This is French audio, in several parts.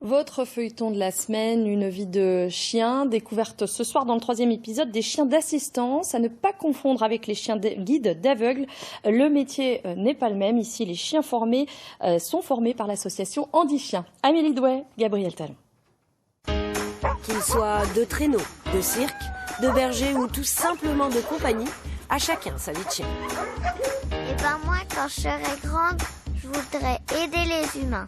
Votre feuilleton de la semaine, une vie de chien, découverte ce soir dans le 3e épisode des chiens d'assistance, à ne pas confondre avec les chiens guides d'aveugles. Le métier n'est pas le même. Ici, les chiens formés sont formés par l'association Handi Chien. Amélie Douai, Gabriel Talon. Qu'ils soient de traîneau, de cirque, de berger ou tout simplement de compagnie, à chacun sa vie de chien. Et ben moi, quand je serai grande, je voudrais aider les humains.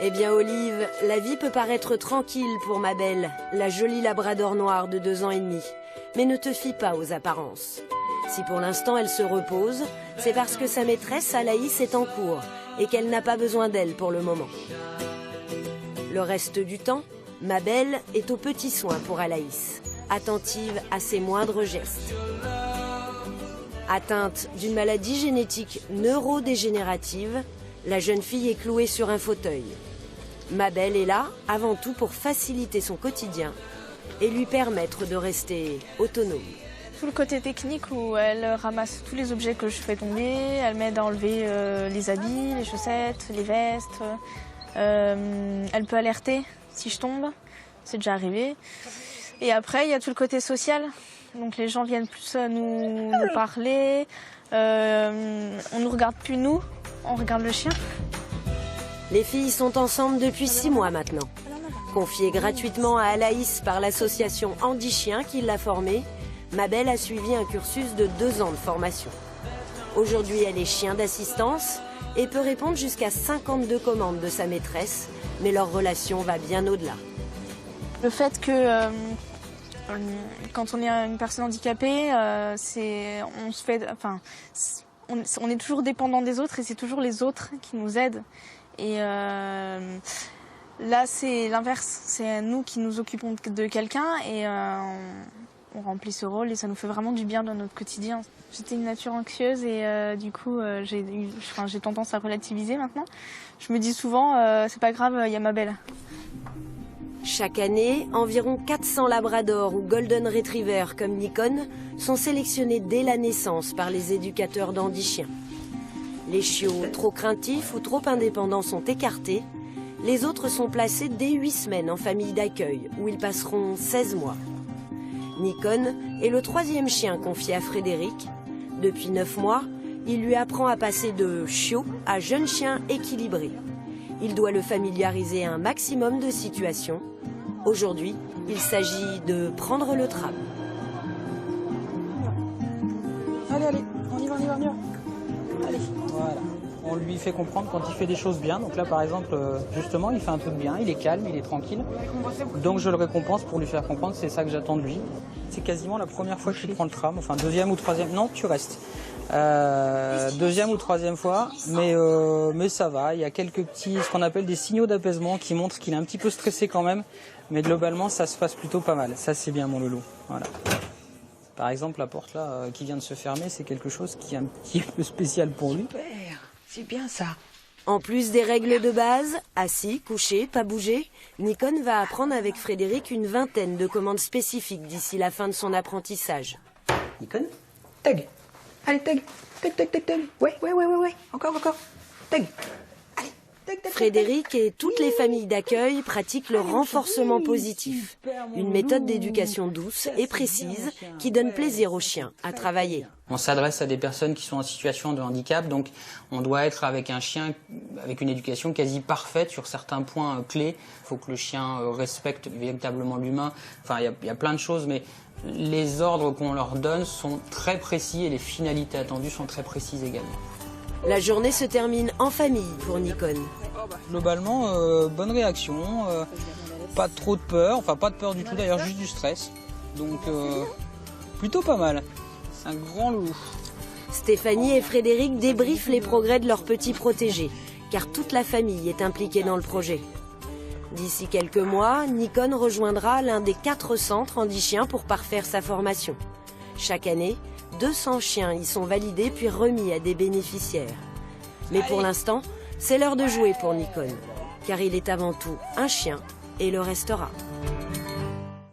Eh bien Olive, la vie peut paraître tranquille pour ma belle, la jolie labrador noire de 2 ans et demi. Mais ne te fie pas aux apparences. Si pour l'instant elle se repose, c'est parce que sa maîtresse Alaïs est en cours et qu'elle n'a pas besoin d'elle pour le moment. Le reste du temps, ma belle est aux petits soins pour Alaïs, attentive à ses moindres gestes. Atteinte d'une maladie génétique neurodégénérative, la jeune fille est clouée sur un fauteuil. Ma belle est là, avant tout, pour faciliter son quotidien et lui permettre de rester autonome. Tout le côté technique où elle ramasse tous les objets que je fais tomber, elle m'aide à enlever les habits, les chaussettes, les vestes. Elle peut alerter si je tombe, c'est déjà arrivé. Et après, il y a tout le côté social. Donc les gens viennent plus nous parler, on ne nous regarde plus nous, on regarde le chien. Les filles sont ensemble depuis 6 mois maintenant. Confiée gratuitement à Alaïs par l'association Handi Chien qui l'a formée, ma belle a suivi un cursus de 2 ans de formation. Aujourd'hui, elle est chien d'assistance et peut répondre jusqu'à 52 commandes de sa maîtresse, mais leur relation va bien au-delà. Le fait que quand on est une personne handicapée, on est toujours dépendant des autres et c'est toujours les autres qui nous aident. Et là, c'est l'inverse. C'est nous qui nous occupons de quelqu'un et on remplit ce rôle et ça nous fait vraiment du bien dans notre quotidien. J'étais une nature anxieuse et du coup, j'ai tendance à relativiser maintenant. Je me dis souvent, c'est pas grave, il y a ma belle. Chaque année, environ 400 labradors ou golden retrievers comme Nikon sont sélectionnés dès la naissance par les éducateurs d'Handi Chien. Les chiots trop craintifs ou trop indépendants sont écartés. Les autres sont placés dès 8 semaines en famille d'accueil, où ils passeront 16 mois. Nikon est le 3e chien confié à Frédéric. Depuis 9 mois, il lui apprend à passer de chiot à jeune chien équilibré. Il doit le familiariser à un maximum de situations. Aujourd'hui, il s'agit de prendre le tram. Allez, on y va. Allez, voilà. On lui fait comprendre quand il fait des choses bien. Donc là, par exemple, justement, il fait un truc bien, il est calme, il est tranquille. Donc je le récompense pour lui faire comprendre, c'est ça que j'attends de lui. C'est quasiment la première fois que je prends le tram, enfin 2e ou 3e. Non, tu restes. 2e ou 3e fois, mais ça va. Il y a quelques petits, ce qu'on appelle des signaux d'apaisement qui montrent qu'il est un petit peu stressé quand même. Mais globalement, ça se passe plutôt pas mal. Ça, c'est bien, mon loulou. Voilà. Par exemple, la porte là qui vient de se fermer, c'est quelque chose qui est un petit peu spécial pour lui. Super, c'est bien ça. En plus des règles de base, assis, couché, pas bouger, Nikon va apprendre avec Frédéric une 20aine de commandes spécifiques d'ici la fin de son apprentissage. Nikon, tag. Allez, tag. Tag. Ouais. Encore. Tag. Allez, tag. Frédéric et toutes les familles d'accueil pratiquent le renforcement positif, une méthode d'éducation douce et précise qui donne plaisir aux chiens à travailler. On s'adresse à des personnes qui sont en situation de handicap, donc on doit être avec un chien avec une éducation quasi parfaite sur certains points clés. Il faut que le chien respecte véritablement l'humain. Enfin, il y a plein de choses, mais les ordres qu'on leur donne sont très précis et les finalités attendues sont très précises également. La journée se termine en famille pour Nikon. Globalement, bonne réaction, pas trop de peur, enfin pas de peur du tout d'ailleurs, juste du stress. Donc plutôt pas mal, c'est un grand loulou. Stéphanie et Frédéric débriefent les progrès de leur petit protégé, car toute la famille est impliquée dans le projet. D'ici quelques mois, Nikon rejoindra l'un des 4 centres Handi Chien pour parfaire sa formation. Chaque année, 200 chiens y sont validés puis remis à des bénéficiaires. Mais pour l'instant, c'est l'heure de jouer pour Nikon, car il est avant tout un chien et le restera.